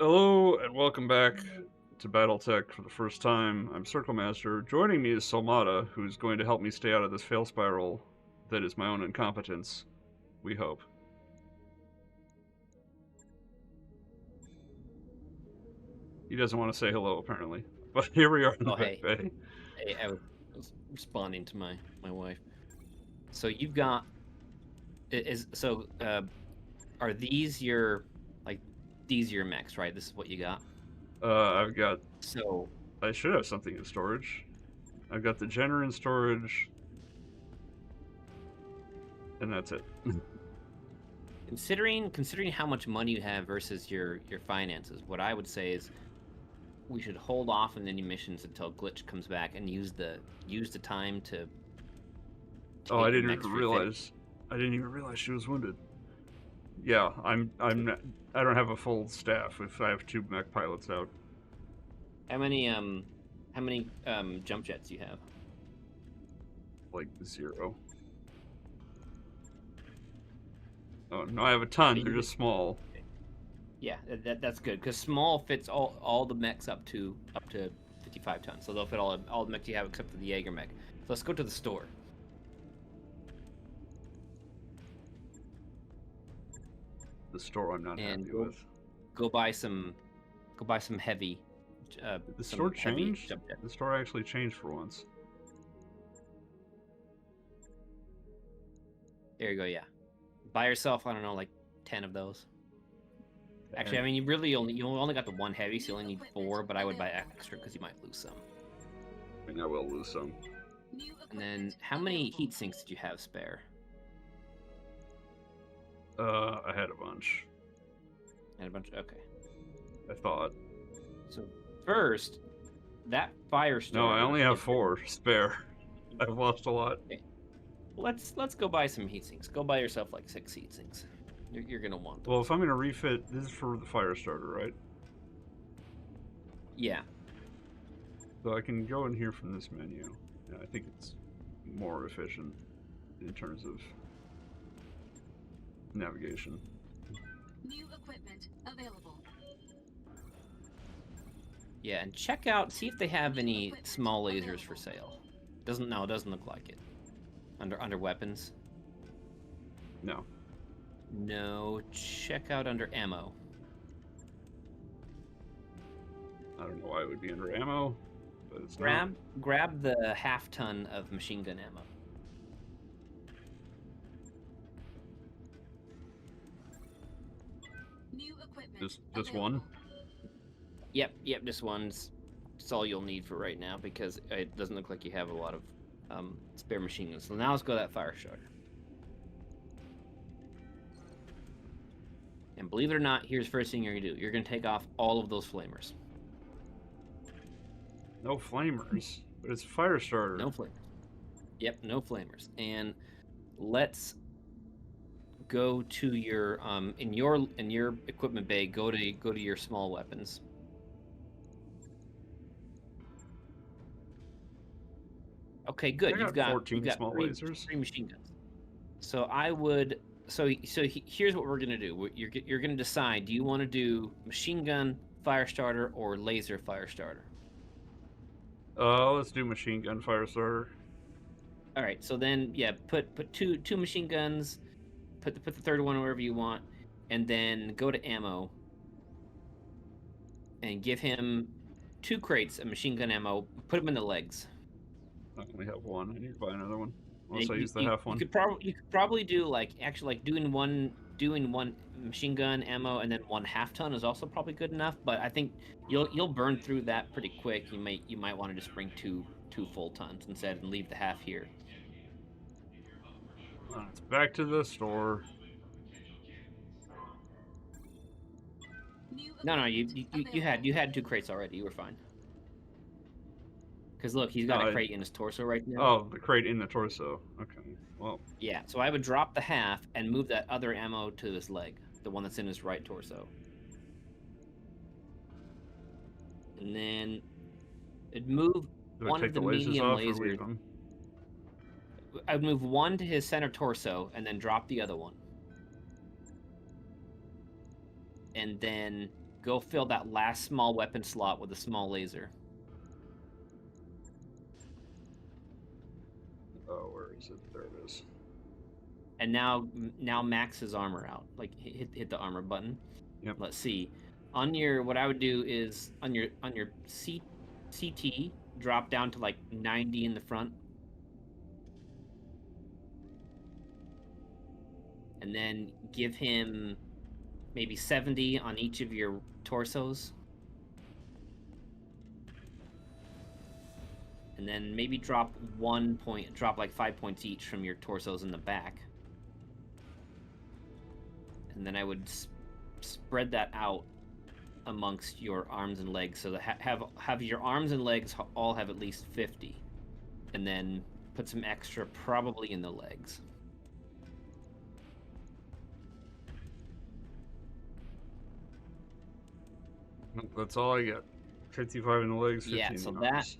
Hello and welcome back to Battletech for the first time. I'm Circle Master. Joining me is Solmata, who's going to help me stay out of this fail spiral that is my own incompetence. We hope. He doesn't want to say hello, apparently. But here we are in the Oh, back hey. bay. Hey, I was responding to my wife. So you've got are these your these your mechs, right? This is what you got. I've got... So I should have something in storage. I've got the Jenner in storage. And that's it. considering how much money you have versus your finances, what I would say is we should hold off on any missions until Glitch comes back and use the time to Oh, get I your didn't mechs even refitted. realize... I didn't even realize she was wounded. Yeah, I don't have a full staff if I have 2 mech pilots out. How many jump jets do you have? Like 0. Oh, no, I have a ton. They're just small. Yeah, that's good because small fits all the mechs up to 55 tons, so they'll fit all the mechs you have except for the Jaeger mech. So let's go to the store. The store I'm not And happy with. go buy some heavy. Did the some store heavy change? jump jets. The store actually changed for once. There you go. Yeah, buy yourself. I don't know, like 10 of those. Actually, I And mean, you only got the one heavy, so you only need 4. But I would buy extra because you might lose some. I think I will lose some. And then, how many heat sinks did you have spare? I had a bunch. And a bunch. Okay. I thought. So first, that fire No, I starter only have is 4 spare. I've lost a lot. okay. Let's go buy some heat sinks. Go buy yourself like 6 heat sinks. You're gonna want them. Well, if I'm gonna refit, this is for the fire starter, right? Yeah. So I can go in here from this menu. Yeah, I think it's more efficient in terms of navigation. New equipment available. Yeah, and check out, see if they have any small lasers for sale. It doesn't look like it. Under weapons. No. No, check out under ammo. I don't know why it would be under ammo, but it's not. Grab the half-ton of machine gun ammo. New equipment This one? Yep, this one's. It's all you'll need for right now because it doesn't look like you have a lot of spare machine guns. So now let's go to that fire starter. And believe it or not, here's the first thing you're gonna do. You're gonna take off all of those flamers. No flamers, but it's a fire starter. No flamers. Yep, no flamers. And let's go to your in your equipment bay. Go to your small weapons. Okay, good. I got 14 small three, lasers. 3 machine guns. So I would. Here's what we're gonna do. You're gonna decide. Do you want to do machine gun fire starter or laser fire starter? Let's do machine gun fire starter. All right. So then, yeah, put two machine guns. Put the third one wherever you want, and then go to ammo. And give him 2 crates of machine gun ammo. Put him in the legs. I only have 1. I need to buy another one. Unless I use the half one. You could probably do like doing one machine gun ammo and then 1 half-ton is also probably good enough. But I think you'll burn through that pretty quick. You might want to just bring two full tons instead and leave the half here. It's back to the store. No, you had 2 crates already. You were fine. Because look, he's got a crate in his torso right now. Oh, the crate in the torso. Okay, well. Yeah, so I would drop the half and move that other ammo to his leg, the one that's in his right torso. And then it'd move one of the medium lasers. I'd move one to his center torso and then drop the other one. And then go fill that last small weapon slot with a small laser. Oh, where is it? There it is. And now max his armor out. Like hit the armor button. Yep. Let's see. On your, what I would do is on your CT, drop down to like 90 in the front. And then give him maybe 70 on each of your torsos. And then maybe drop 1 point, drop like 5 points each from your torsos in the back. And then I would spread that out amongst your arms and legs, so that have your arms and legs all have at least 50, and then put some extra probably in the legs. That's all I get. 55 in the legs, 15 Yeah, in so the arms.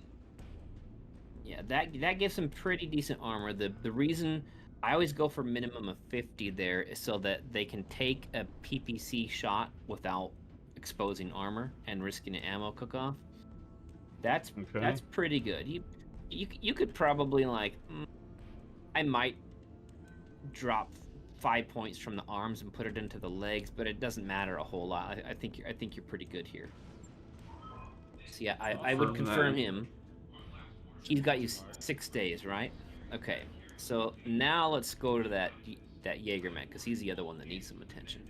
that gives some pretty decent armor. The reason I always go for minimum of 50 there is so that they can take a PPC shot without exposing armor and risking an ammo cook-off. That's pretty good. You could probably like, I might drop 5 points from the arms and put it into the legs, but it doesn't matter a whole lot. I think you're pretty good here. So yeah, I would confirm him. He's got you 6 days, right? Okay. So now let's go to that Jaegermech, because he's the other one that needs some attention.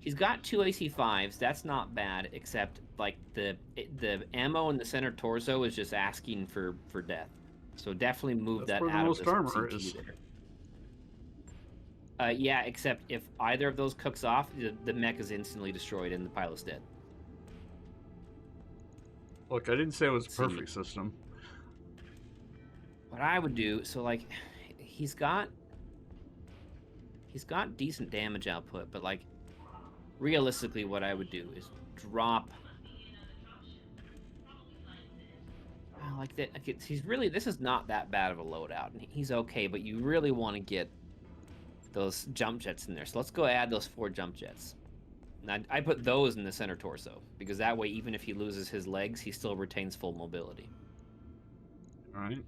He's got 2 AC5s. That's not bad, except like the ammo in the center torso is just asking for death. So definitely move that out of the armor CT is. there. Yeah, except if either of those cooks off, the mech is instantly destroyed and the pilot's dead. Look, I didn't say it was a perfect system. What I would do, so like, he's got decent damage output, but like, realistically, what I would do is drop. Like that. He's really. This is not that bad of a loadout, and he's okay. But you really want to get those jump jets in there. So let's go add those 4 jump jets. And I put those in the center torso because that way, even if he loses his legs, he still retains full mobility. All right.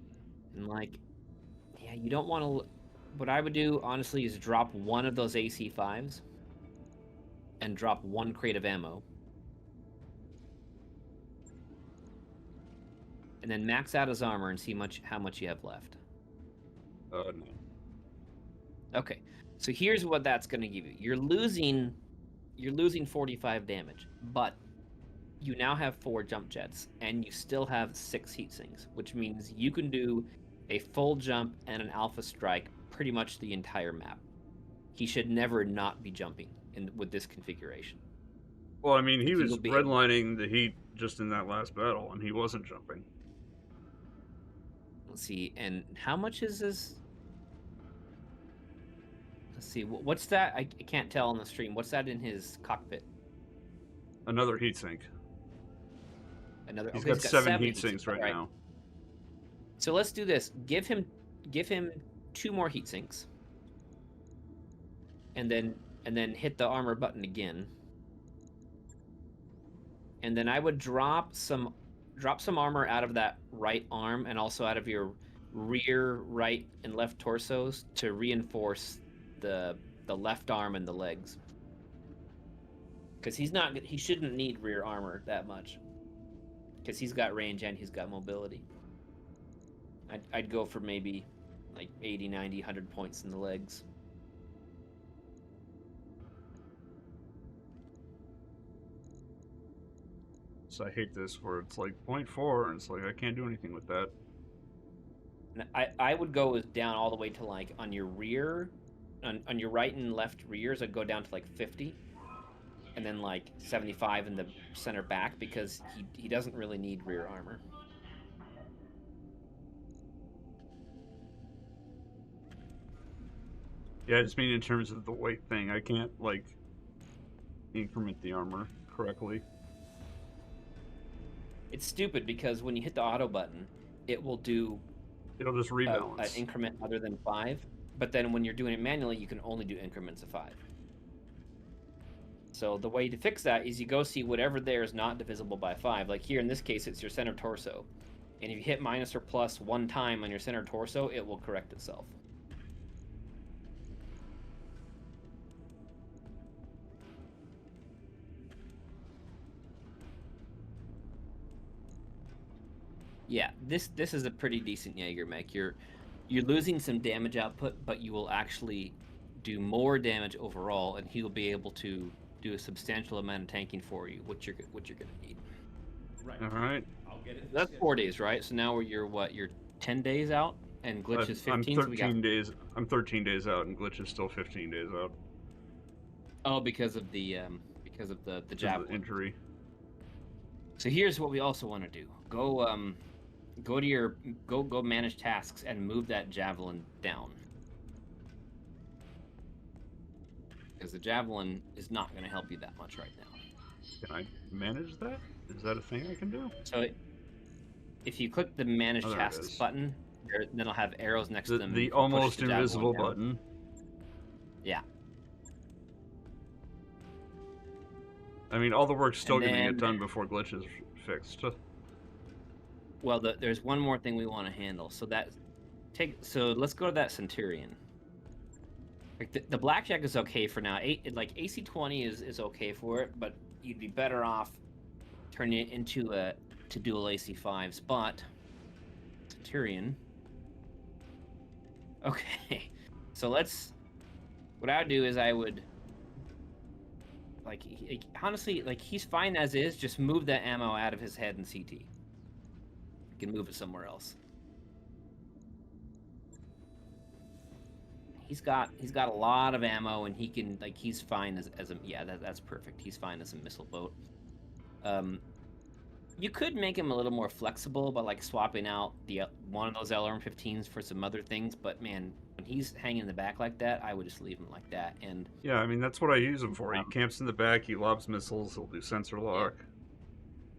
And like, yeah, you don't want to. What I would do, honestly, is drop 1 of those AC5s. And drop 1 crate of ammo. And then max out his armor and see how much you have left. No. Okay, so here's what that's going to give you. You're losing 45 damage, but you now have 4 jump jets, and you still have 6 heat sinks, which means you can do a full jump and an alpha strike pretty much the entire map. He should never not be jumping with this configuration. Well, I mean, he was redlining the heat just in that last battle, and he wasn't jumping. Let's see, and how much is this? Let's see, what's that? I can't tell on the stream. What's that in his cockpit? Another heatsink. Another. He's got 7 heatsinks right now. So let's do this. Give him 2 more heatsinks, and then hit the armor button again. And then I would drop some armor out of that right arm and also out of your rear right and left torsos to reinforce the left arm and the legs. Because he shouldn't need rear armor that much. Because he's got range and he's got mobility. I'd go for maybe like 80, 90, 100 points in the legs. So I hate this where it's like 0.4 and it's like I can't do anything with that. And I would go down all the way to like on your rear, on your right and left rears, I'd go down to like 50. And then like 75 in the center back because he doesn't really need rear armor. Yeah, I just mean in terms of the weight thing. I can't like increment the armor correctly. It's stupid because when you hit the auto button, it will do. It'll just rebalance. An increment other than 5. But then when you're doing it manually, you can only do increments of 5. So the way to fix that is you go see whatever there is not divisible by 5. Like here in this case, it's your center torso. And if you hit minus or plus 1 time on your center torso, it will correct itself. Yeah, this is a pretty decent Jaeger mech. You're losing some damage output, but you will actually do more damage overall, and he'll be able to do a substantial amount of tanking for you, which you're gonna need. Right. All right. I'll get it. That's 4 days, right? So now you're what? You're 10 days out, and glitch is 15. I'm So we 13 got... days. I'm 13 days out, and glitch is still 15 days out. Oh, because of the Because of javelin the injury. So here's what we also want to do. Go to your go manage tasks and move that javelin down. Because the javelin is not going to help you that much right now. Can I manage that? Is that a thing I can do? So if you click the manage there it tasks is. button, then it'll have arrows next to them. The You push almost the javelin invisible down. button. Yeah. I mean, all the work's still And going to then- get done before glitch is fixed. Well, there's one more thing we want to handle. So let's go to that Centurion. Like the blackjack is okay for now. Like AC-20 is okay for it, but you'd be better off turning it into to dual AC-5s. But Centurion. Okay, so what I would do is I would honestly, like, he's fine as is. Just move that ammo out of his head and CT. You can move it somewhere else. He's got a lot of ammo, and he can, like, he's fine as a, yeah, that's perfect. He's fine as a missile boat. You could make him a little more flexible by, like, swapping out one of those LRM-15s for some other things, but man, when he's hanging in the back like that, I would just leave him like that. And Yeah, I mean, that's what I use him for. He camps in the back, he lobs missiles, he'll do sensor lock.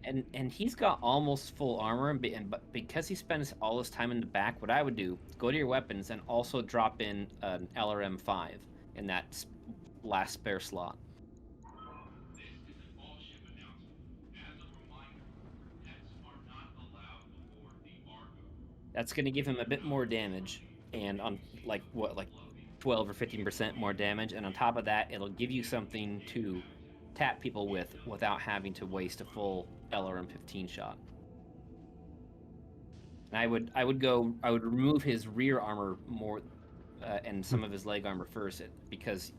and he's got almost full armor, but because he spends all his time in the back, what I would do, go to your weapons and also drop in an LRM-5 in that last spare slot. That's going to give him a bit more damage, and on like 12 or 15% more damage, and on top of that, it'll give you something to tap people with without having to waste a full LRM-15 shot. And I would remove his rear armor more and some of his leg armor first, because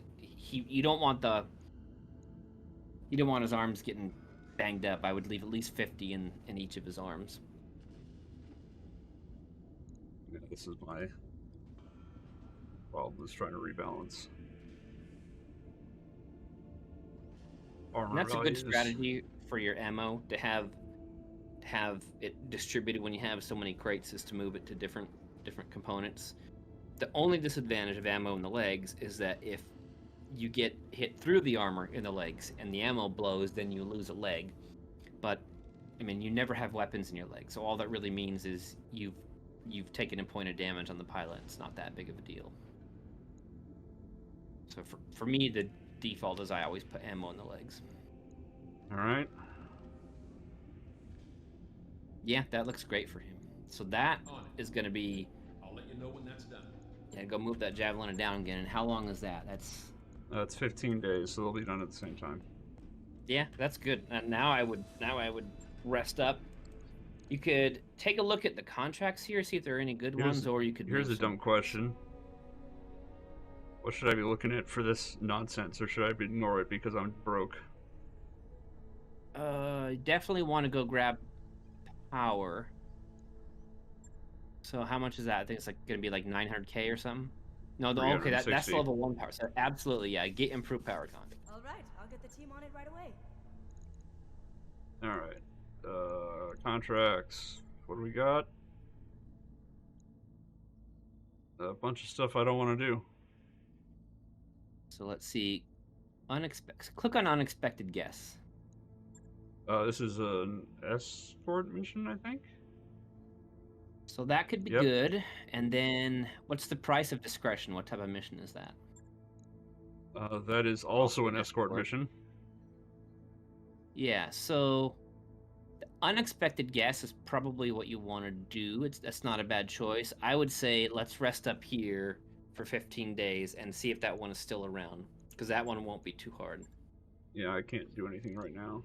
you don't want his arms getting banged up. I would leave at least 50 in each of his arms. Yeah, this is my problem, is trying to rebalance. Armor And that's a values. good strategy for your ammo, to have it distributed when you have so many crates, is to move it to different components. The only disadvantage of ammo in the legs is that if you get hit through the armor in the legs and the ammo blows, then you lose a leg. But I mean, you never have weapons in your legs, so all that really means is you've taken a point of damage on the pilot. It's not that big of a deal. So for me, the default is I always put ammo in the legs. All right. Yeah, that looks great for him. So that is going to be... I'll let you know when that's done. Yeah, go move that javelin down again. And how long is that? That's 15 days, so they'll be done at the same time. Yeah, that's good. And now I would rest up. You could take a look at the contracts here, see if there are any good ones, or you could... Here's a move some. dumb question. What should I be looking at for this nonsense, or should I ignore it because I'm broke? Definitely want to go grab power. So how much is that? I think it's like going to be like 900k or something. No, okay, that's 360. level 1 power. So absolutely, yeah, get improved power con. All right, I'll get the team on it right away. All right. Contracts. What do we got? A bunch of stuff I don't want to do. So let's see. Click on unexpected guess. This is an escort mission, I think. So that could be Yep. good. And then, what's the price of discretion? What type of mission is that? That is also an escort mission. Yeah, so the unexpected guess is probably what you want to do. That's not a bad choice. I would say let's rest up here for 15 days and see if that one is still around, because that one won't be too hard. Yeah, I can't do anything right now.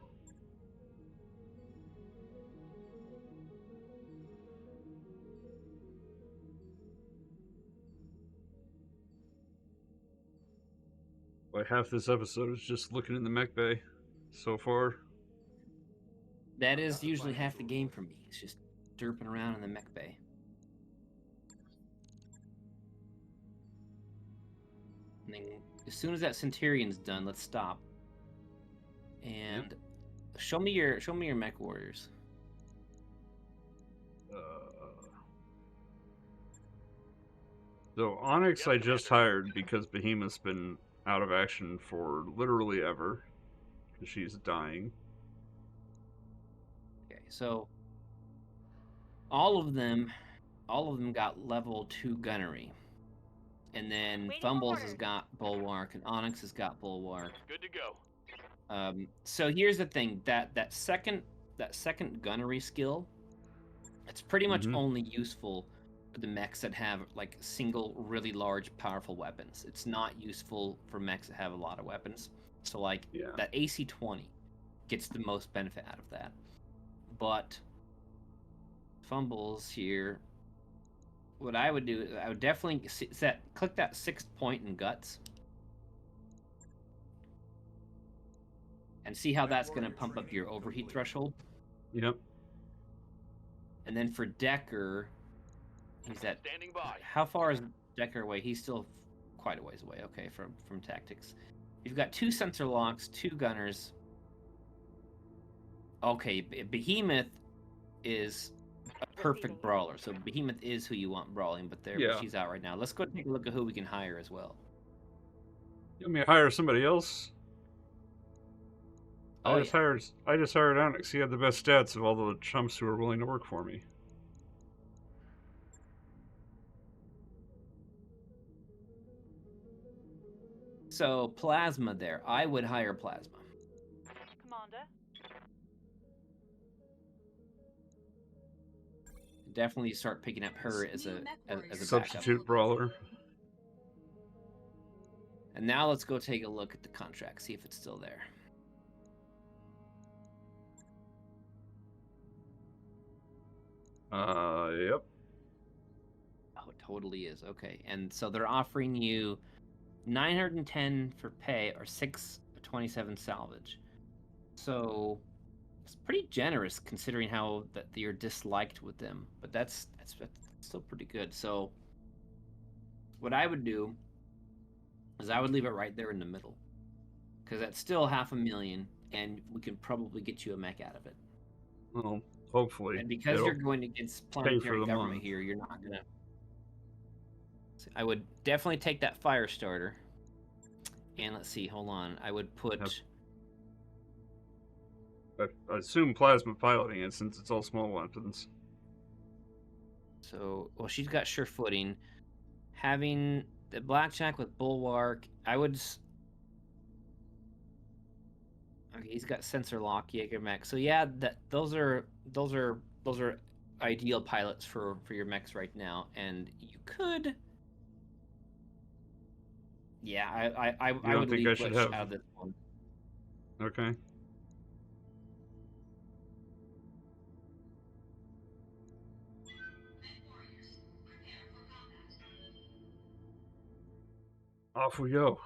Like half this episode is just looking in the mech bay so far. That is usually half the game for me. It's just derping around in the mech bay. And then as soon as that Centurion's done, let's stop. And show me your Mechwarriors. So Onyx I just hired because Behemoth's been out of action for literally ever. Because she's dying. Okay, so all of them got level 2 gunnery. And then Fumbles has got Bulwark, and Onyx has got Bulwark. Good to go. So here's the thing: that second gunnery skill, it's pretty much only useful for the mechs that have like single, really large, powerful weapons. It's not useful for mechs that have a lot of weapons. So like that AC-20 gets the most benefit out of that. But Fumbles here, what I would do is I would definitely click that 6th point in guts. And see how that's going to pump up your overheat threshold. Yep. And then for Decker, he's at... Standing by. How far is Decker away? He's still quite a ways away, okay, from tactics. You've got 2 sensor locks, 2 gunners. Okay, Behemoth is a perfect brawler. So Behemoth is who you want brawling, but she's out right now. Let's go take a look at who we can hire as well. You want me to hire somebody else? Oh, I just hired Onyx. He had the best stats of all the chumps who are willing to work for me. So Plasma there. I would hire Plasma. Commander. Definitely start picking up her as a substitute backup. brawler. And now let's go take a look at the contract, see if it's still there. Yep. Oh, it totally is. Okay. And so they're offering you 910 for pay or 627 salvage. So it's pretty generous considering how that you're disliked with them. But that's still pretty good. So what I would do is I would leave it right there in the middle. Because that's still $500,000 and we can probably get you a mech out of it. Well, hopefully. And because you're going against planetary government here, you're not gonna. I would definitely take that fire starter. And let's see, hold on. I would put. I assume Plasma piloting it since it's all small weapons. So, well, she's got sure footing. Having the Blackjack with Bulwark, I would. Okay, he's got sensor lock, Jaeger mech. So yeah, those are ideal pilots for your mechs right now, and you could. Yeah, I would leave Glitch out of this one. Okay. Off we go.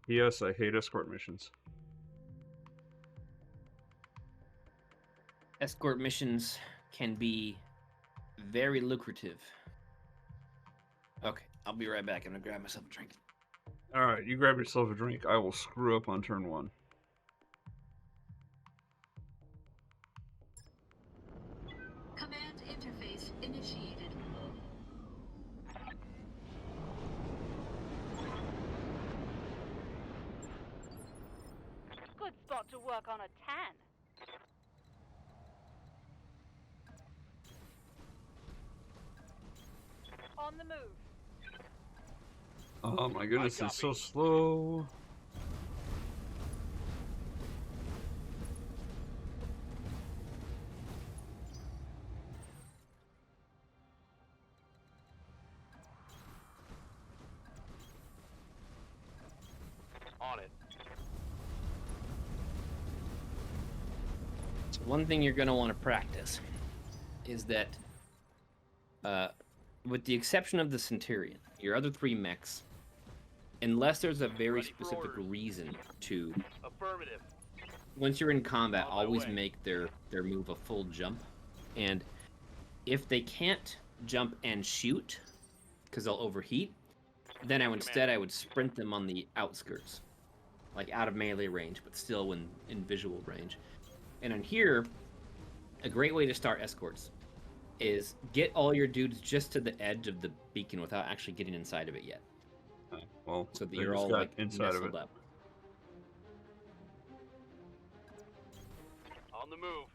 Yes, I hate escort missions. Escort missions can be very lucrative. Okay, I'll be right back. I'm gonna grab myself a drink. Alright, you grab yourself a drink. I will screw up on turn 1. Command interface initiated. Good spot to work on a tan. On the move. Oh my goodness, it's so slow. On it. So one thing you're going to want to practice is that, with the exception of the Centurion, your other 3 mechs, unless there's a very Ready for specific orders. reason to, Affirmative. once you're in combat, On my always way. make their move a full jump. And if they can't jump and shoot, because they'll overheat, then I would sprint them on the outskirts, like out of melee range, but still in visual range. And on here, a great way to start escorts is get all your dudes just to the edge of the beacon without actually getting inside of it yet, Well, so that they you're just all got like inside of nestled it. up. On the move.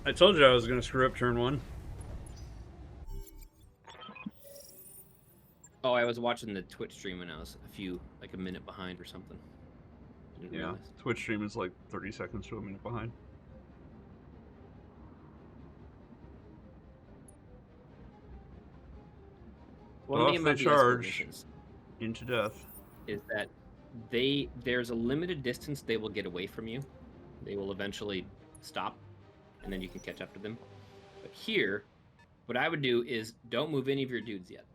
I told you I was going to screw up turn 1. Oh, I was watching the Twitch stream and I was a minute behind or something. Didn't Yeah, realize. Twitch stream is like 30 seconds to a minute behind. One Off thing they about the escort charge missions into death. is that there's a limited distance they will get away from you. They will eventually stop, and then you can catch up to them. But here, what I would do is don't move any of your dudes yet.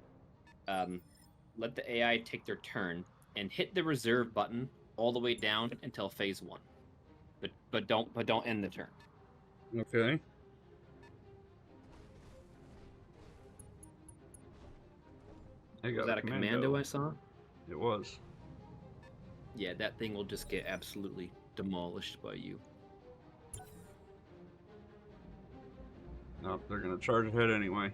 Let the AI take their turn and hit the reserve button all the way down until phase 1. But don't end the turn. Okay. I got Was that a commando I saw? It was. Yeah, that thing will just get absolutely demolished by you. No, they're gonna charge ahead anyway.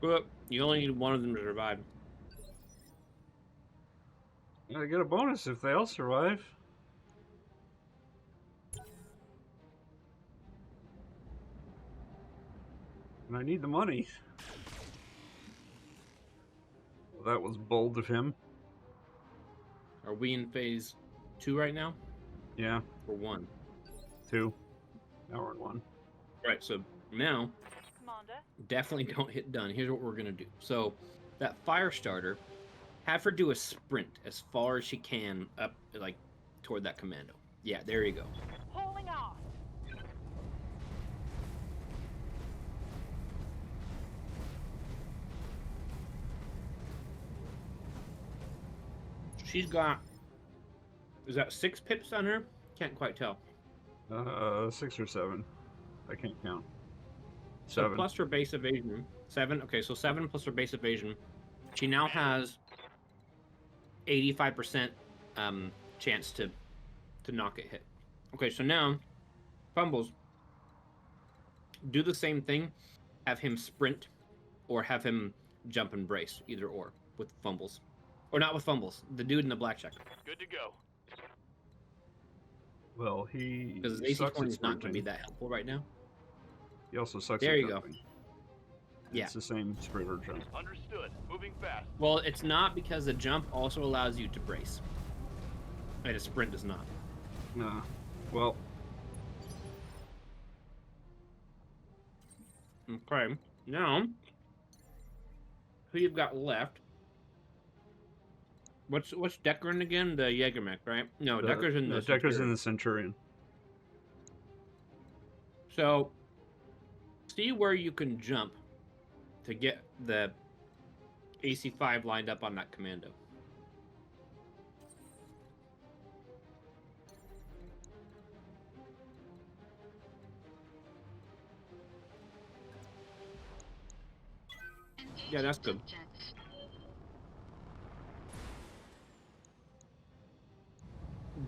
But you only need one of them to survive. I get a bonus if they all survive. And I need the money. Well, that was bold of him. Are we in phase 2 right now? Yeah, Or 1? 2. Now we're in 1. Right, so now, Commander. definitely don't hit done. Here's what we're going to do. So, that fire starter, have her do a sprint as far as she can up, like, toward that commando. Yeah, there you go. Hauling off. She's got, is that 6 pips on her? Can't quite tell. 6 or 7. I can't count. So 7. plus her base evasion. 7. Okay, so 7 plus her base evasion. She now has 85% chance to knock it hit. Okay, so now, Fumbles, do the same thing. Have him sprint or have him jump and brace, either or, with Fumbles. Or not with Fumbles, the dude in the black check. Good to go. Well, he Because his AC sucks 20 at is not going to be sprinting. that helpful right now. He also sucks There at you go. jumping. Yeah. It's the same sprinter jump. Understood. Moving fast. Well, it's not, because the jump also allows you to brace. And a sprint does not. Nah. Well, Okay, now, who you've got left? What's Decker in again? The Jägermech, right? No, Decker's in the Decker's in Centurion. the Centurion. So, see where you can jump to get the AC5 lined up on that commando. Yeah, that's good.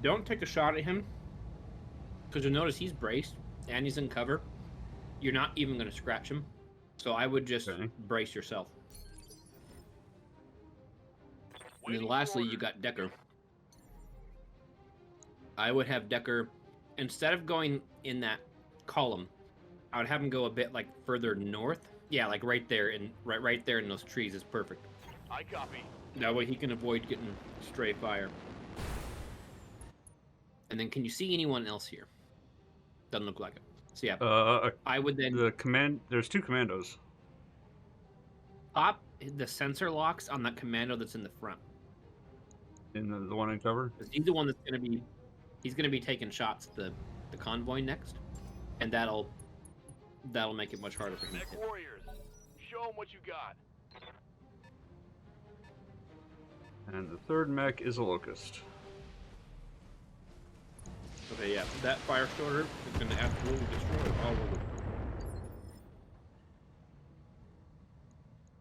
Don't take a shot at him, because you'll notice he's braced and he's in cover. You're not even going to scratch him, so I would just Okay. brace yourself. And then Waiting lastly, for you got Decker. I would have Decker, instead of going in that column, I would have him go a bit like further north. Yeah, like right there, and right there in those trees is perfect. I copy. That way he can avoid getting stray fire. And then, can you see anyone else here? Doesn't look like it. So yeah, I would then There's 2 commandos. pop the sensor locks on that commando that's in the front. In the one in cover? 'Cause he's the one that's gonna be, he's gonna be taking shots at the convoy next, and that'll make it much harder for him. to hit. Mechwarriors, show them what you got. And the third mech is a locust. Okay, yeah, that fire starter is gonna absolutely destroy all of them.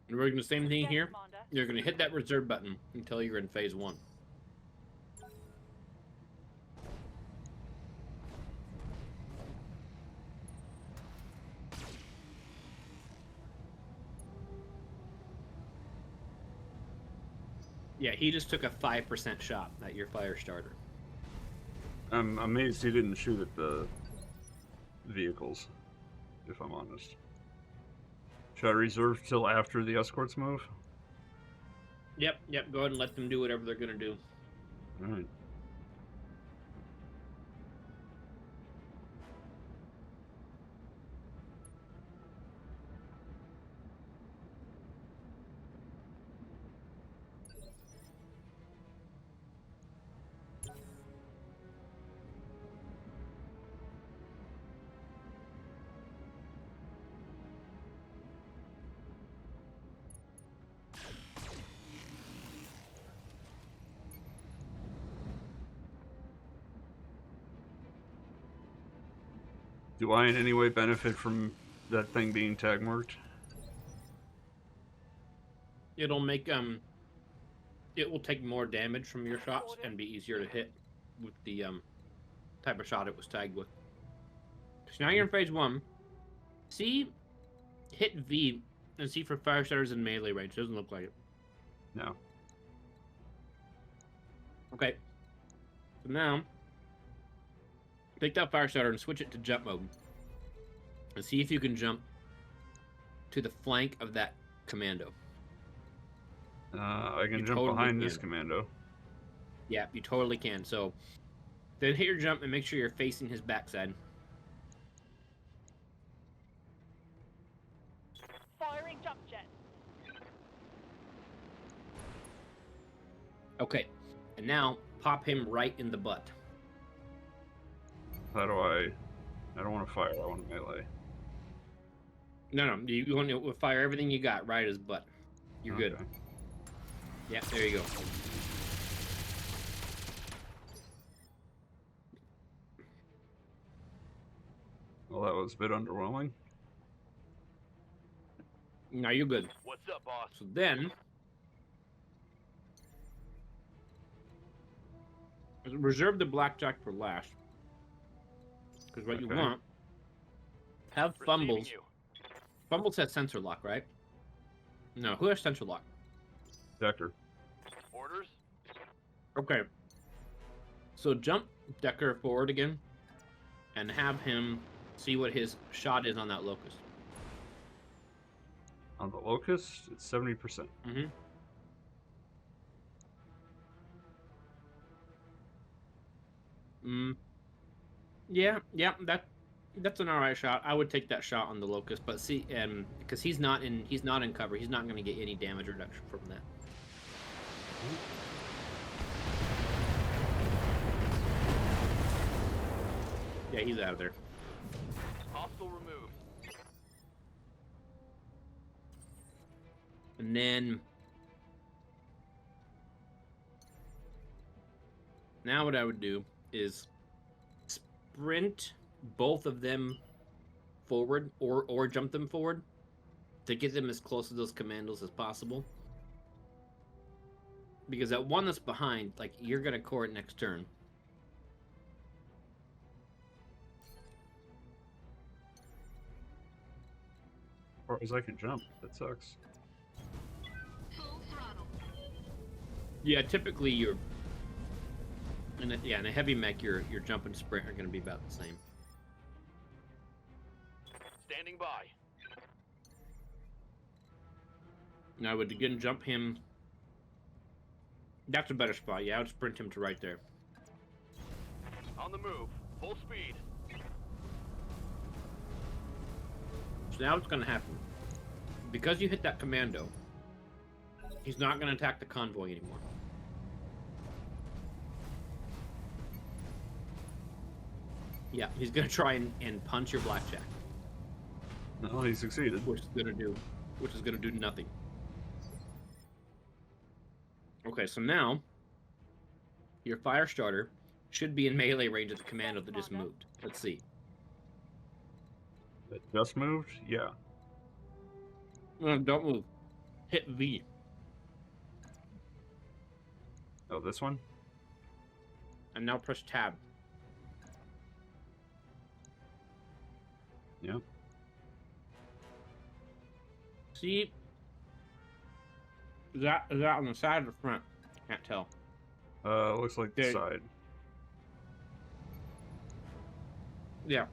And we're gonna same thing Yes, here. Commander. You're gonna hit that reserve button until you're in phase 1. Yeah, he just took a 5% shot at your fire starter. I'm amazed he didn't shoot at the vehicles, if I'm honest. Should I reserve till after the escorts move? Yep, go ahead and let them do whatever they're gonna do. Alright. Do I in any way benefit from that thing being tag marked? It'll make it will take more damage from your shots and be easier to hit with the type of shot it was tagged with. So now you're in phase 1. See, hit V and see for fire starters in melee range. Doesn't look like it. No. Okay. So now, take that fire starter and switch it to jump mode. And see if you can jump to the flank of that commando. I can You jump totally behind this can. commando. Yeah, you totally can. So, then hit your jump and make sure you're facing his backside. Firing jump jet. Okay. And now, pop him right in the butt. How do I don't want to fire, I want to melee. No, you want to fire everything you got right at his butt. You're good. Okay. Yeah, there you go. Well, that was a bit underwhelming. Now you're good. What's up, boss? So then, reserve the blackjack for last. Because what you Okay. want, have Receiving fumbles. you. Fumbles has sensor lock, right? No, who has sensor lock? Decker. Orders? Okay. So jump Decker forward again, and have him see what his shot is on that locust. On the locust, it's 70%. Mm-hmm. Yeah, that's an alright shot. I would take that shot on the locust, but see, because he's not in cover, he's not going to get any damage reduction from that. Yeah, he's out of there. Hostile removed. And then now what I would do is sprint both of them forward or jump them forward to get them as close to those commandos as possible. Because that one that's behind, like, you're gonna core it next turn. As far as I can jump, that sucks. Full throttle. Yeah, typically you're in a heavy mech, your jump and sprint are gonna be about the same. Standing by. And I would again jump him. That's a better spot. Yeah, I would sprint him to right there. On the move. Full speed. So now what's going to happen? Because you hit that commando, he's not going to attack the convoy anymore. Yeah, he's going to try and punch your blackjack, No, he succeeded. which is going to do nothing. Okay, so now your fire starter should be in melee range of the commando that just moved. Let's see. It just moved? Yeah. Don't move. Hit V. Oh, this one? And now press tab. Yep. See? Is that on the side or the front? Can't tell. Looks like the Okay. side. Yeah.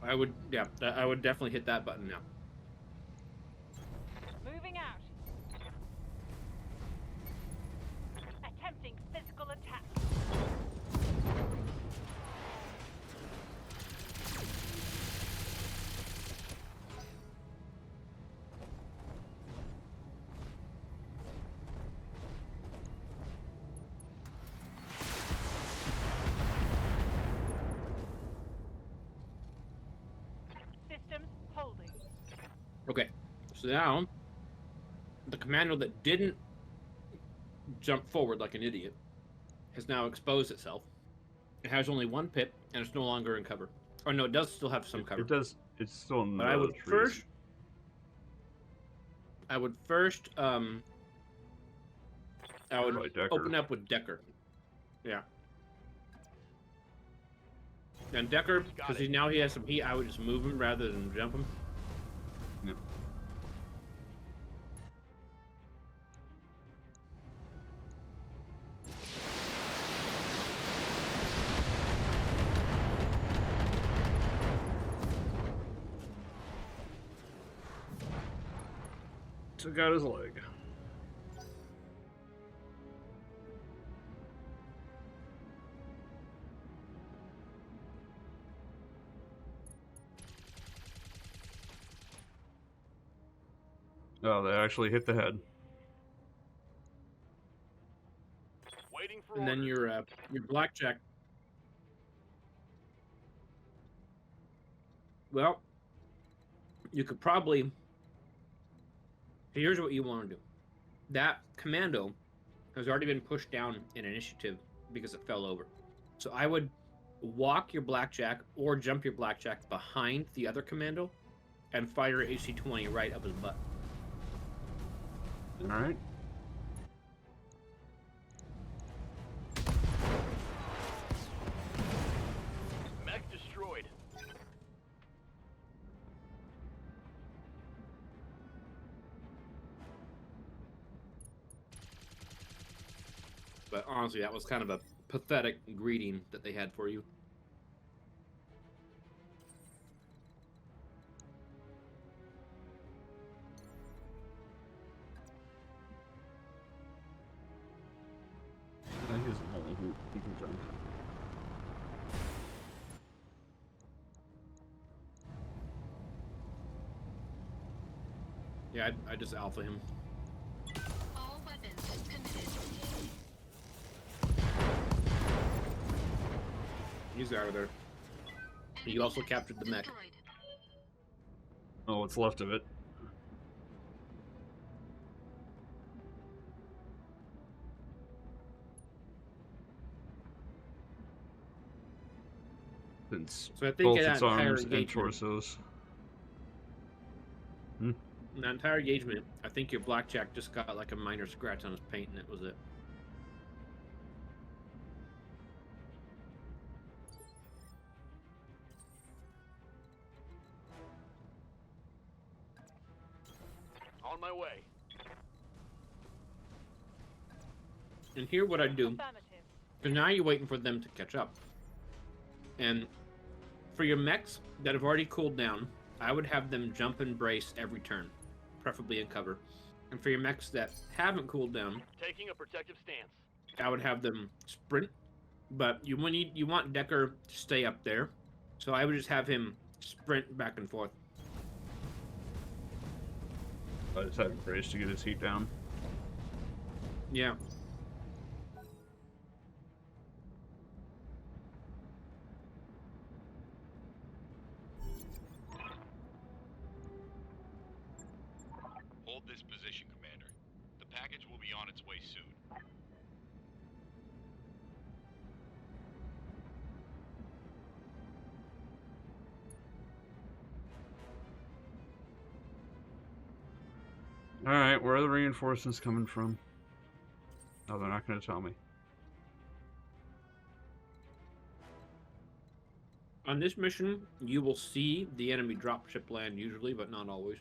I would definitely hit that button now. Moving out. Attempting physical attack. Systems holding. Okay. So now the commando that didn't jump forward like an idiot has now exposed itself. It has only one pip and it's no longer in cover. Oh no, it does still have some cover. It does. It's still in But the I would trees. first I would By Decker. open up with Decker. Yeah. And Decker, because now he has some heat, I would just move him rather than jump him. Yep. Took out his leg. Oh, they actually hit the head. Waiting for And then orders. your blackjack. Well, you could probably. Here's what you want to do. That commando has already been pushed down in initiative because it fell over. So I would walk your blackjack or jump your blackjack behind the other commando and fire AC-20 right up his butt. All right. Mech destroyed. But honestly, that was kind of a pathetic greeting that they had for you. He can jump. Yeah, I just alpha him. All weapons committed. He's out of there. You also captured the mech. Destroyed. Oh, what's left of it. Since So I think both in that its entire arms and engagement, torsos. in that entire engagement, I think your blackjack just got like a minor scratch on his paint, and that was it. On my way. And here, what I do, Affirmative. because now you're waiting for them to catch up. And for your mechs that have already cooled down, I would have them jump and brace every turn, preferably in cover. And for your mechs that haven't cooled down, Taking a protective stance. I would have them sprint. But you want Decker to stay up there, so I would just have him sprint back and forth. I just had him brace to get his heat down. Yeah. Hold this position, Commander. The package will be on its way soon. Alright, where are the reinforcements coming from? Oh, they're not going to tell me. On this mission, you will see the enemy dropship land usually, but not always.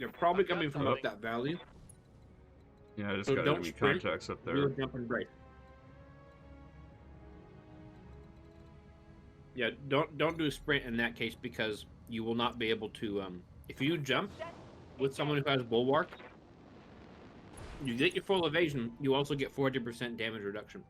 They're probably I've got coming from up that valley. Yeah, I just So got don't enemy sprint. contacts up You there. would jump and brace. Yeah, don't do a sprint in that case because you will not be able to. If you jump with someone who has bulwark, you get your full evasion. You also get 40% damage reduction.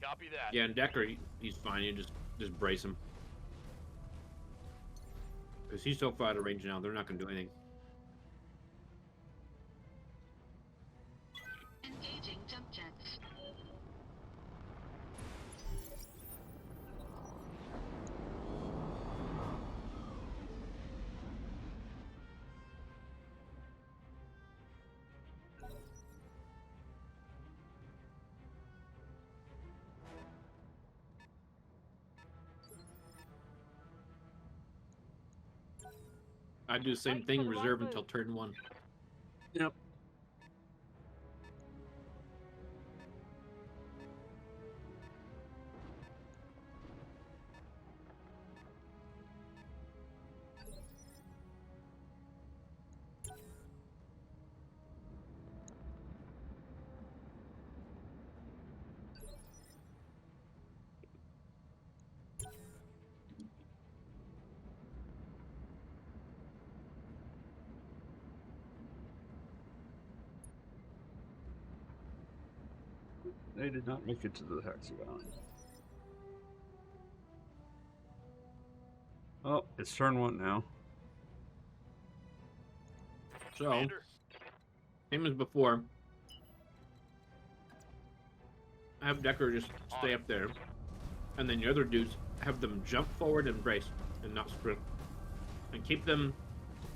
Copy that. Yeah, and Decker, he's fine. You just brace him because he's so far out of range now. They're not going to do anything. Engaging jump jets. I do the same Wait thing. for the right Reserve move. until turn 1. Yep. They did not make it to the hexagon. Oh, it's turn 1 now. So, Commander, same as before. Have Decker just stay up there, and then your other dudes have them jump forward and brace, and not sprint, and keep them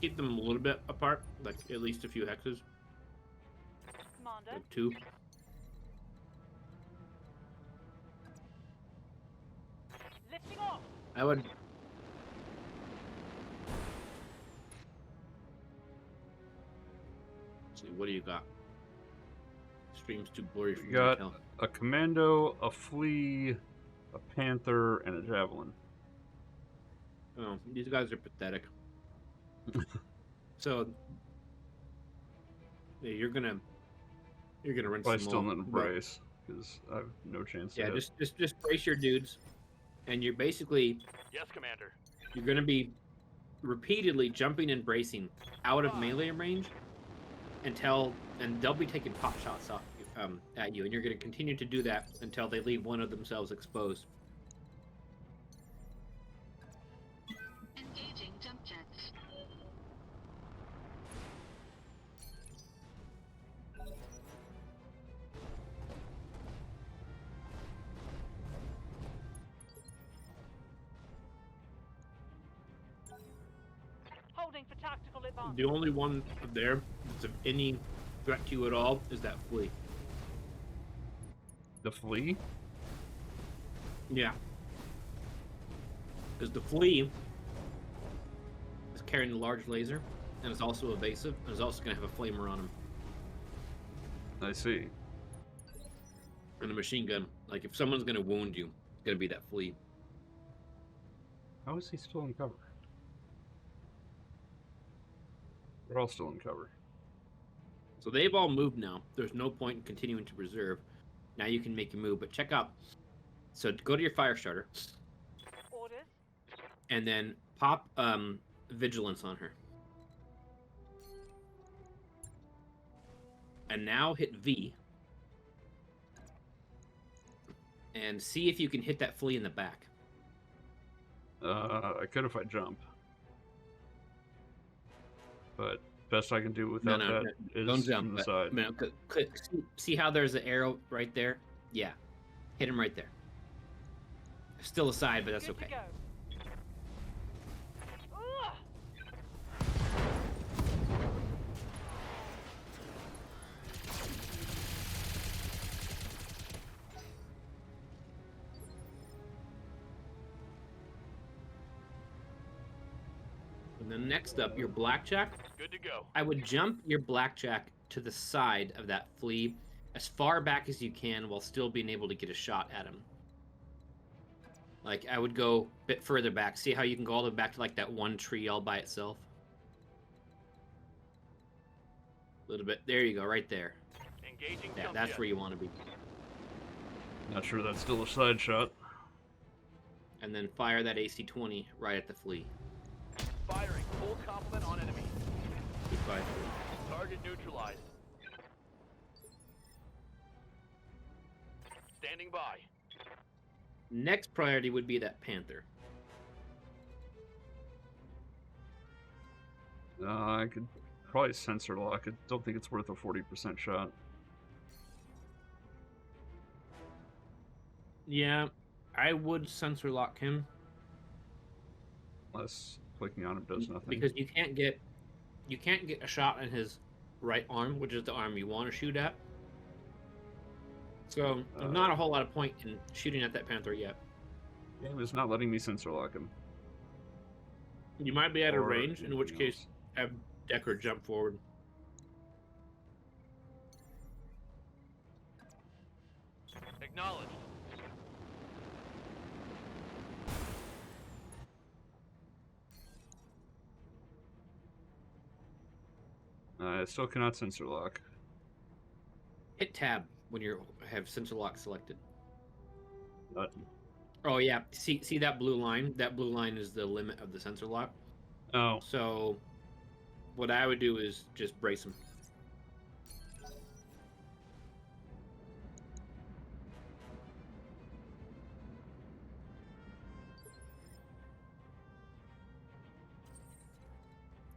a little bit apart, like at least a few hexes, Commander, like 2. lifting off. I would. Let's see, what do you got? Stream's too blurry for We me to got tell. a commando, a flea, a panther, and a javelin. Oh, these guys are pathetic. So, yeah, you're gonna rinse But I them still all. need to But, brace, because I have no chance to yeah, hit. just brace your dudes, and you're basically yes, Commander. you're gonna be repeatedly jumping and bracing out of melee range and they'll be taking pot shots off at you, and you're gonna continue to do that until they leave one of themselves exposed. Engaging jump jets. Holding for tactical advance. The only one there that's of any threat to you at all is that flea. The flea? Yeah. Because the flea is carrying a large laser, and it's also evasive, and is also going to have a flamer on him. I see. And a machine gun. Like, if someone's going to wound you, it's going to be that flea. How is he still in cover? They're all still in cover. So they've all moved now. There's no point in continuing to reserve. Now you can make your move, but check out. So go to your fire starter, Orders. and then pop vigilance on her. And now hit V. And see if you can hit that flea in the back. I could if I jump. But best I can do without that is Don't from jump. the side. See how there's an arrow right there? Yeah. Hit him right there. Still a side, but that's Good okay. to go. Ugh. And then next up, your blackjack. Good to go. I would jump your blackjack to the side of that flea as far back as you can while still being able to get a shot at him. Like, I would go a bit further back. See how you can go all the way back to, like, that one tree all by itself? A little bit. There you go, right there. Engaging Yeah, jump that's jet. where you want to be. Not sure that's still a side shot. And then fire that AC-20 right at the flea. Firing full complement on enemy. Goodbye. Target neutralized. Standing by. Next priority would be that panther. I could probably sensor lock. I don't think it's worth a 40% shot. Yeah, I would sensor lock him. Unless clicking on him does nothing. Because you can't get a shot in his right arm, which is the arm you want to shoot at. So there's not a whole lot of point in shooting at that panther yet. Game is not letting me sensor lock him. You might be at a Or range, in which anything case have Decker jump forward. Acknowledged. I still cannot sensor lock. Hit tab when you have sensor lock selected. Button. Oh yeah, see that blue line? That blue line is the limit of the sensor lock. Oh, So what I would do is just brace him.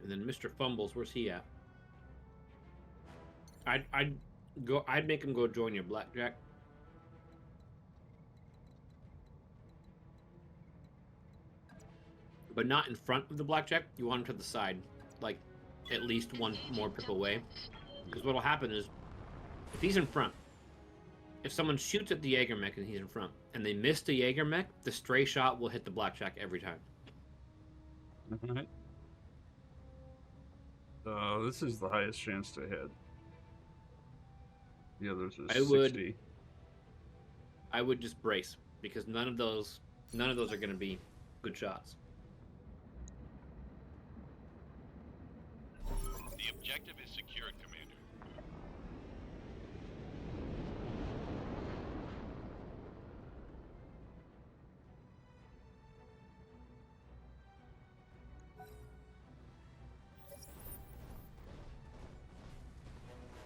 And then Mr. Fumbles, where's he at? I'd make him go join your blackjack. But not in front of the blackjack. You want him to the side, like at least one more pip away. Because what'll happen is, if he's in front, if someone shoots at the Jaeger mech and he's in front, and they miss the Jaeger mech, the stray shot will hit the blackjack every time. alright. So this is the highest chance to hit. The others is I would- 60. I would just brace because none of those are going to be good shots. The objective is secured, Commander.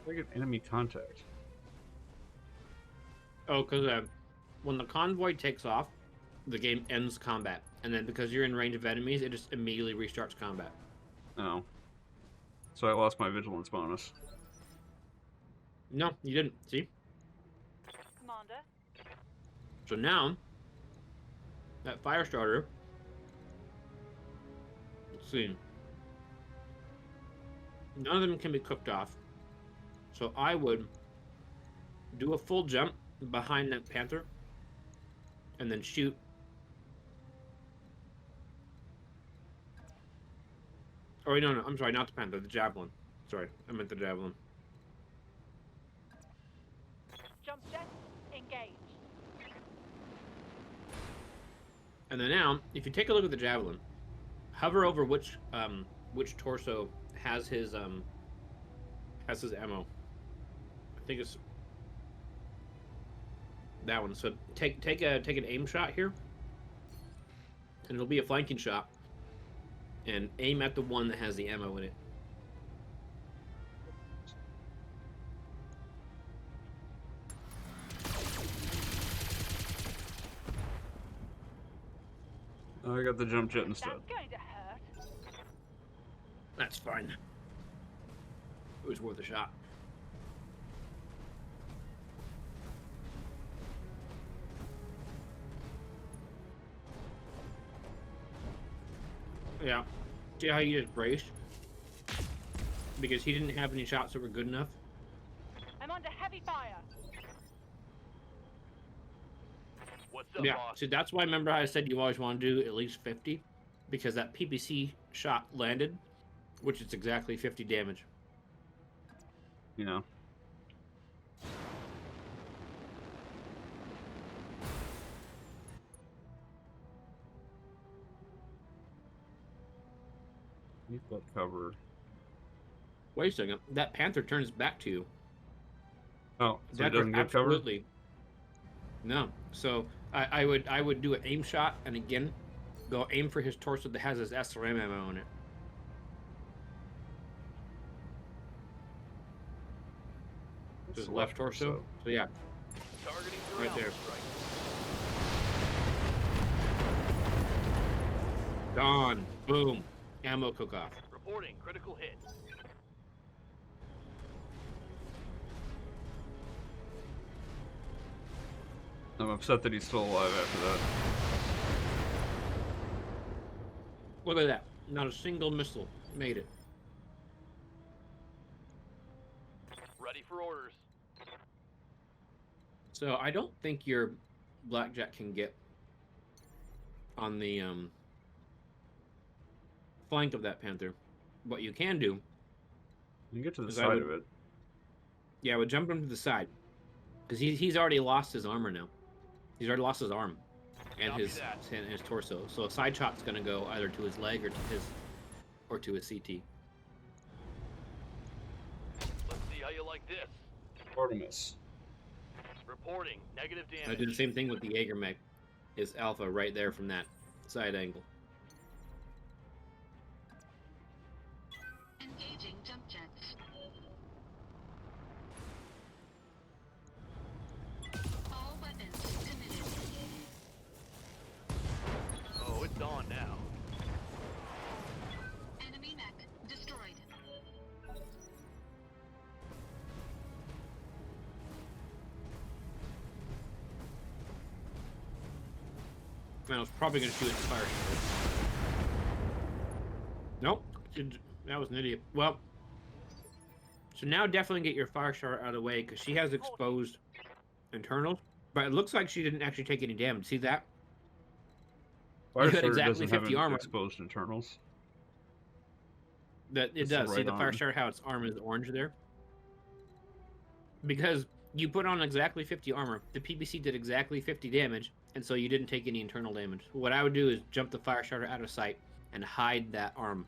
I get enemy contact. Oh, because when the convoy takes off, the game ends combat. And then because you're in range of enemies, it just immediately restarts combat. Oh. So I lost my vigilance bonus. No, you didn't. See? Commander. So now, that fire starter, let's see. None of them can be cooked off. So I would do a full jump behind that panther and then shoot. Oh, wait, no, I'm sorry, not the panther, the javelin. Sorry, I meant the javelin. Jump jet. Engage. And then now, if you take a look at the javelin, hover over which torso has his ammo. I think it's that one. So take an aim shot here, and it'll be a flanking shot, and aim at the one that has the ammo in it. I got the jump jet instead. That's going to hurt. That's fine. It was worth a shot. Yeah. See how you just braced? Because he didn't have any shots that were good enough. I'm under heavy fire. What's up, Yeah. boss? See, that's why, remember how I said you always want to do at least 50? Because that PPC shot landed, which is exactly 50 damage. You know. Keep that cover. Wait a second. That Panther turns back to you. Oh, so he Decker, doesn't get cover? absolutely. No. So I would do an aim shot, and again, go aim for his torso that has his SRM ammo on it. It's His the left torso. So yeah, Targeting for right alpha there. strike. Gone. Boom. Ammo cook off. Reporting critical hit. I'm upset that he's still alive after that. Look at that. Not a single missile made it. Ready for orders. So I don't think your Blackjack can get on the flank of that Panther. What you can do, You can get to the Because I side would- of it. yeah, would jump him to the side, because he's already lost his armor now. He's already lost his arm and Copy his that. and his torso. So a side shot's gonna go either to his leg or to his CT. Let's see how you like this. Artemis. Reporting negative I damage. did the same thing with the Jaeger mech. His alpha right there from that side angle. Engaging jump jets. All weapons committed. Oh, it's on now. Enemy mech destroyed. Man, I was probably gonna shoot his fire shot. Nope. That was an idiot. Well, so now definitely get your fire shot out of the way, because she has exposed internals. But it looks like she didn't actually take any damage. See that? Fire You had starter exactly doesn't 50 have armor. exposed internals. That it It's does. See right the fire on. starter, how its arm is orange there? Because you put on exactly 50 armor. The PBC did exactly 50 damage, and so you didn't take any internal damage. What I would do is jump the fire starter out of sight and hide that arm.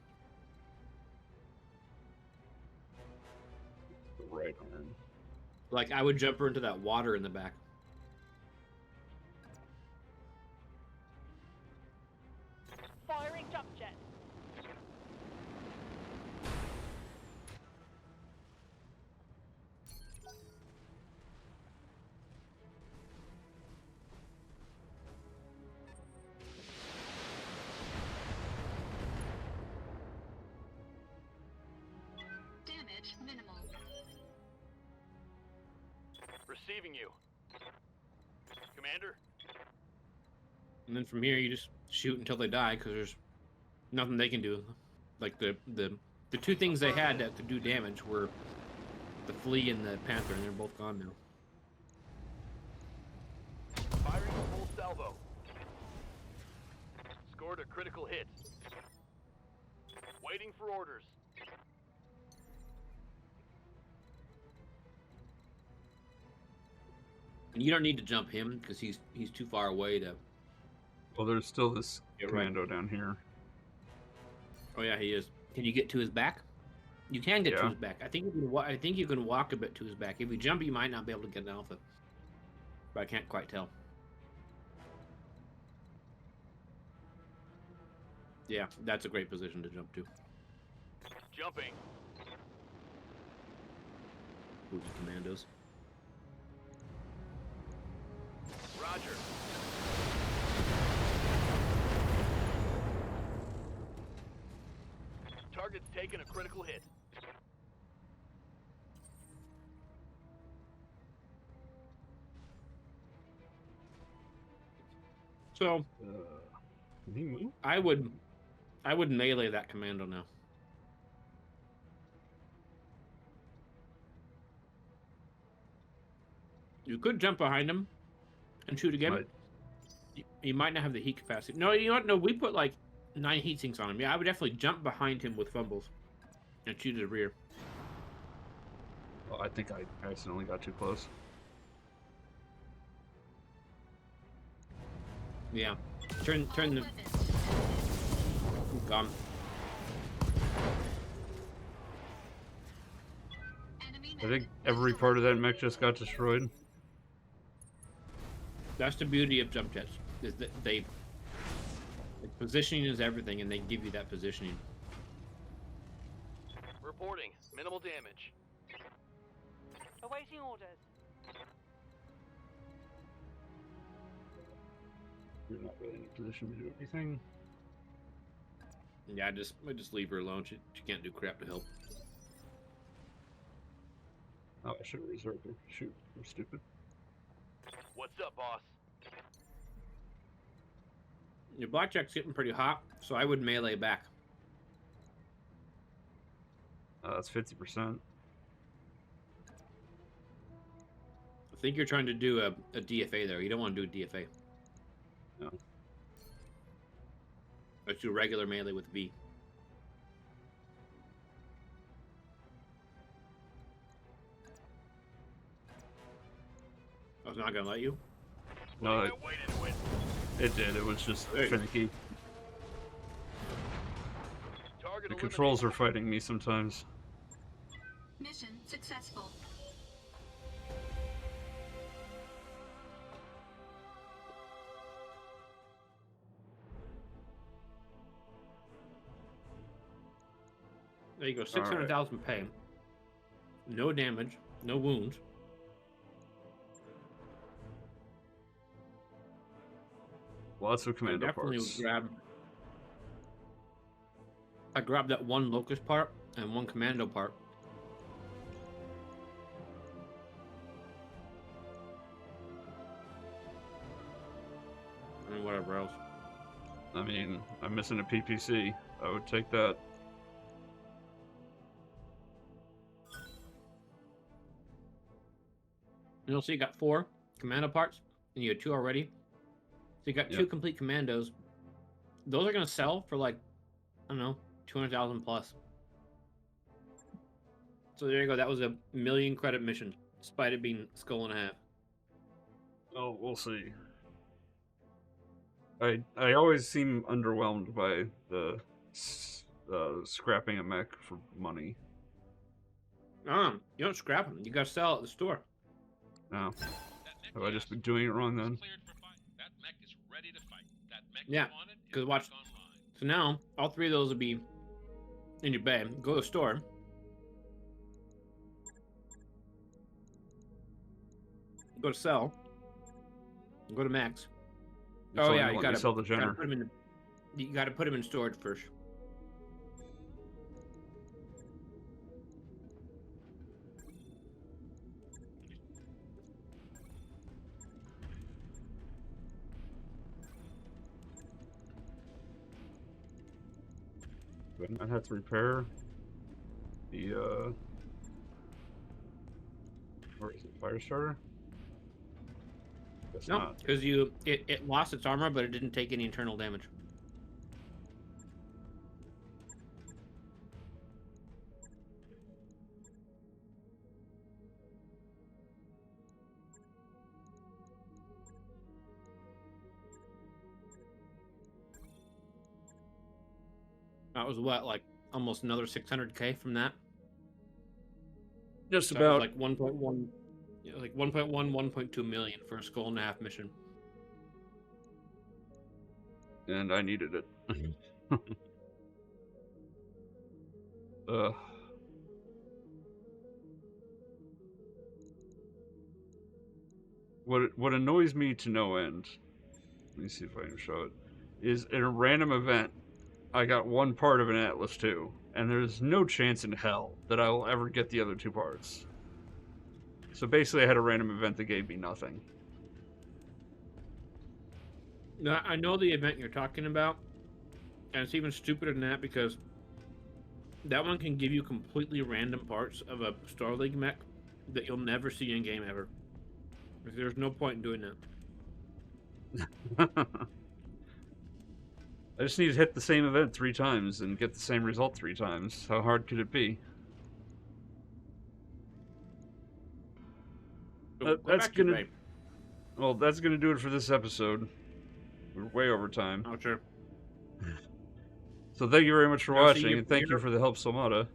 The right arm. Like, I would jump her into that water in the back. Firing jump jet. Damage minimal. Receiving you. Commander, And then from here, you just shoot until they die, because there's nothing they can do. Like, the two things they had that could do damage were the Flea and the Panther, and they're both gone now. firing a full salvo. Scored a critical hit. Waiting for orders. And you don't need to jump him, because he's too far away to... Well, there's still this Yeah, right. commando down here. Oh yeah, he is. Can you get to his back? You can get Yeah. twos back. I think you can. I think you can walk a bit twos back. If you jump, you might not be able to get an alpha. But I can't quite tell. Yeah, that's a great position to jump to. Jumping. Move the commandos. Roger. Target's taking a critical hit. So Can he move? I would melee that commando now. You could jump behind him and shoot again. Might. You might not have the heat capacity. No, you know what? No, we put like 9 heat sinks on him. Yeah, I would definitely jump behind him with fumbles and shoot his rear. Oh, I think I accidentally got too close. Yeah. Turn All the. weapons. Gone. Enemy I mech think every part of that mech just got destroyed. That's the beauty of jump jets. Is that they positioning is everything, and they give you that positioning. Reporting. Minimal damage. Awaiting orders. You're not really in a position to do anything. Yeah, I just leave her alone. She can't do crap to help. Oh, I should have reserved her. Shoot, I'm stupid. What's up, boss? Your blackjack's getting pretty hot, so I would melee back. That's 50%. I think you're trying to do a DFA there. You don't want to do a DFA. No. Let's do regular melee with V. I was not gonna let you. No, Putting my weight into it. it did. It was just Hey. finicky. Target The controls are eliminated. fighting me sometimes. Mission successful. There you go. 600,000 pay. No damage. No wounds. Lots of I commando definitely parts. would grab. I grabbed that one locust part and one commando part. And whatever else. I mean, I'm missing a PPC. I would take that. You'll see you got 4 commando parts, and you had 2 already. So you got 2 Yep. complete commandos. Those are gonna sell for like, I don't know, 200,000 plus. So there you go. That was a 1,000,000 credit mission, despite it being skull and a half. Oh, we'll see. I always seem underwhelmed by the scrapping a mech for money. You don't scrap them. You gotta sell at the store. No. That mech Have I just gas been doing it wrong is then? cleared for fight. That mech is ready to fight. That mech Yeah, you wanted is 'cause watch- back online. So now, all 3 of those will be in your bay. Go to the store. Go to sell. Go to max. It's only yeah, gonna you let me gotta, sell the gotta Jenner. put them in. You gotta put them in storage first. But I have to repair the where is it? Fire starter? Guess No, not. because it lost its armor, but it didn't take any internal damage. That was what, like almost another 600K from that. Just So about. it was like 1.1, yeah, like 1.1, 1.2 million for a skull and a half mission. And I needed it. What annoys me to no end, let me see if I can show it, is in a random event, I got one part of an Atlas 2, and there's no chance in hell that I will ever get the other two parts. So basically I had a random event that gave me nothing. Now, I know the event you're talking about, and it's even stupider than that because that one can give you completely random parts of a Star League mech that you'll never see in game ever. There's no point in doing that. I just need to hit the same event 3 times and get the same result 3 times. How hard could it be? So That's gonna do it for this episode. We're way over time. Oh, sure. So thank you very much for No, see, watching, and thank you for the help, Somata.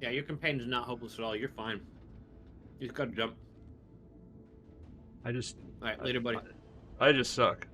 Yeah, your campaign is not hopeless at all. You're fine. You just gotta jump. I just... Alright, later, buddy. I just suck.